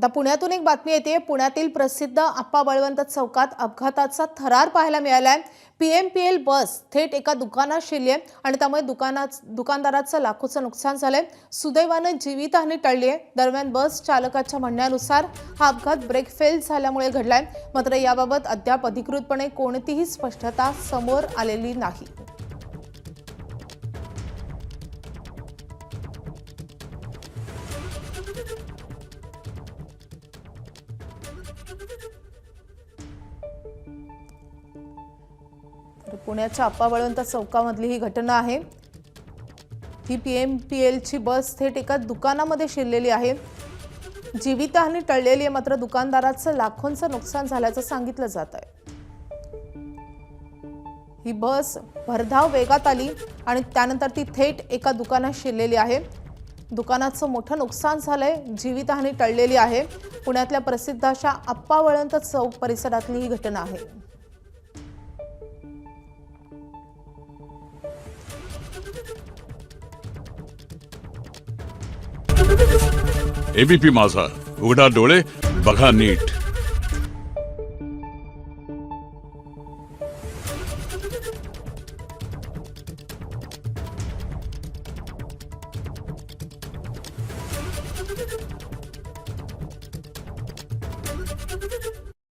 आता पुण्यातून एक बातमी येते। पुण्यातील प्रसिद्ध आप्पा बळवंत चौकात अपघाताचा थरार पाहायला मिळालाय। पीएमपीएल बस थेट एका दुकानात शिरली आहे आणि त्यामुळे दुकानदाराचं लाखोचं नुकसान झालंय। सुदैवाने जीवितहानी टळली आहे। दरम्यान बस चालकाच्या म्हणण्यानुसार हा अपघात ब्रेक फेल झाल्यामुळे घडलाय। मात्र याबाबत अद्याप अधिकृतपणे कोणतीही स्पष्टता समोर आलेली नाही। पुण्याच्या आप्पा बळवंत चौकामधली ही घटना आहे। ही पीएमपीएलची बस थेट एका दुकानामध्ये शिरलेली आहे। जीवितहानी टळलेली आहे, मात्र दुकानदाराचं लाखोंचं नुकसान झाल्याचं सांगितलं जात आहे। ही बस भरधाव वेगात आली आणि त्यानंतर ती थेट एका दुकानात शिरलेली आहे। दुकानाचं मोठं नुकसान झालंय, जीवितहानी टळलेली आहे। पुण्यातल्या प्रसिद्ध अशा आप्पा बळवंत चौक परिसरातली ही घटना आहे। एबीपी माझा, उघडा डोळे बघा नीट।